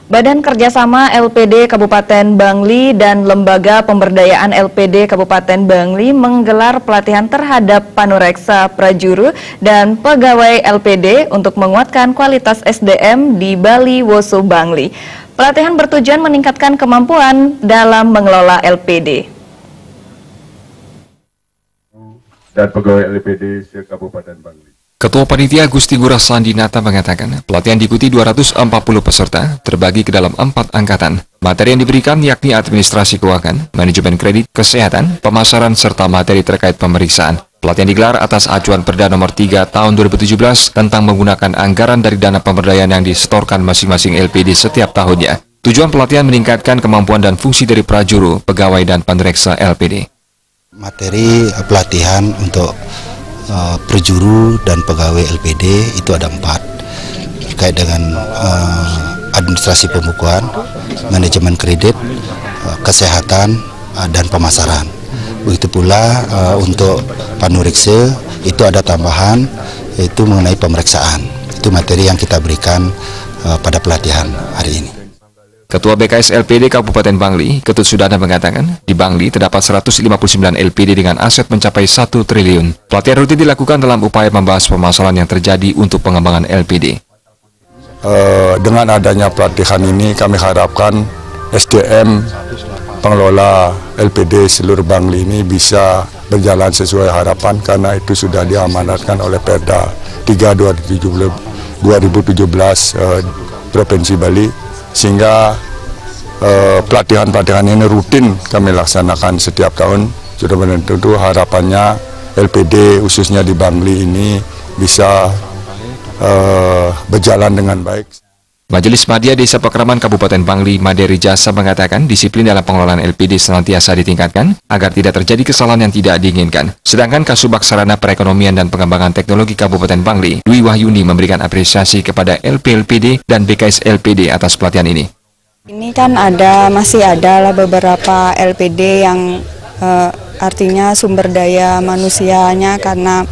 Badan Kerjasama LPD Kabupaten Bangli dan Lembaga Pemberdayaan LPD Kabupaten Bangli menggelar pelatihan terhadap panureksa prajuru dan pegawai LPD untuk menguatkan kualitas SDM di Bali Woso Bangli. Pelatihan bertujuan meningkatkan kemampuan dalam mengelola LPD. Dan pegawai LPD se-Kabupaten Bangli. Ketua Panitia Gusti Ngurah Sandinata mengatakan, pelatihan diikuti 240 peserta, terbagi ke dalam 4 angkatan. Materi yang diberikan yakni administrasi keuangan, manajemen kredit, kesehatan, pemasaran, serta materi terkait pemeriksaan. Pelatihan digelar atas acuan Perda nomor 3 tahun 2017 tentang menggunakan anggaran dari dana pemberdayaan yang disetorkan masing-masing LPD setiap tahunnya. Tujuan pelatihan meningkatkan kemampuan dan fungsi dari prajuru, pegawai, dan panureksa LPD. Materi pelatihan untuk prajuru dan pegawai LPD itu ada 4 terkait dengan administrasi pembukuan, manajemen kredit, kesehatan, dan pemasaran. Begitu pula untuk panureksa itu ada tambahan yaitu mengenai pemeriksaan. Itu materi yang kita berikan pada pelatihan hari ini. Ketua BKS LPD Kabupaten Bangli, Ketut Sudana mengatakan, di Bangli terdapat 159 LPD dengan aset mencapai 1 triliun. Pelatihan rutin dilakukan dalam upaya membahas permasalahan yang terjadi untuk pengembangan LPD. Dengan adanya pelatihan ini kami harapkan SDM pengelola LPD seluruh Bangli ini bisa berjalan sesuai harapan karena itu sudah diamanatkan oleh Perda 3 2017 Provinsi Bali. Sehingga pelatihan-pelatihan ini rutin kami laksanakan setiap tahun. Sudah tentu harapannya LPD khususnya di Bangli ini bisa berjalan dengan baik. Majelis Madya Desa Pekraman Kabupaten Bangli, Maderi Jasa mengatakan disiplin dalam pengelolaan LPD senantiasa ditingkatkan agar tidak terjadi kesalahan yang tidak diinginkan. Sedangkan Kasubag Sarana Perekonomian dan Pengembangan Teknologi Kabupaten Bangli, Dwi Wahyuni memberikan apresiasi kepada LPD dan BKS LPD atas pelatihan ini. Ini kan masih ada beberapa LPD yang artinya sumber daya manusianya karena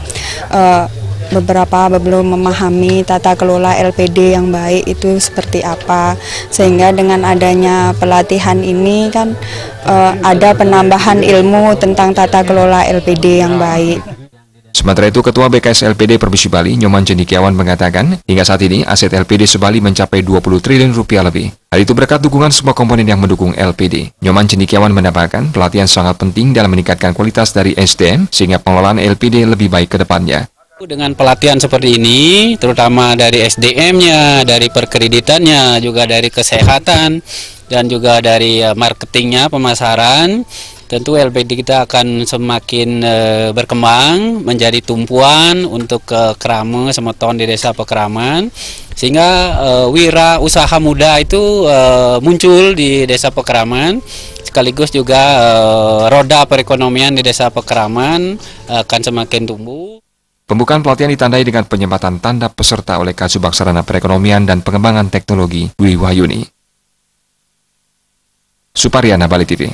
beberapa belum memahami tata kelola LPD yang baik itu seperti apa, sehingga dengan adanya pelatihan ini kan ada penambahan ilmu tentang tata kelola LPD yang baik. Sementara itu, Ketua BKS LPD Provinsi Bali, Nyoman Cendikiawan mengatakan, hingga saat ini aset LPD se-Bali mencapai 20 triliun rupiah lebih. Hal itu berkat dukungan semua komponen yang mendukung LPD. Nyoman Cendikiawan menambahkan, pelatihan sangat penting dalam meningkatkan kualitas dari SDM sehingga pengelolaan LPD lebih baik ke depannya. Dengan pelatihan seperti ini, terutama dari SDM-nya, dari perkreditannya, juga dari kesehatan, dan juga dari marketingnya, pemasaran, tentu LPD kita akan semakin berkembang, menjadi tumpuan untuk kerama semeton di Desa Pekraman, sehingga wira usaha muda itu muncul di Desa Pekraman, sekaligus juga roda perekonomian di Desa Pekraman akan semakin tumbuh. Pembukaan pelatihan ditandai dengan penyempatan tanda peserta oleh Kasubag Sarana Perekonomian dan Pengembangan Teknologi, Dwi Wahyuni. Supariana, Bali TV.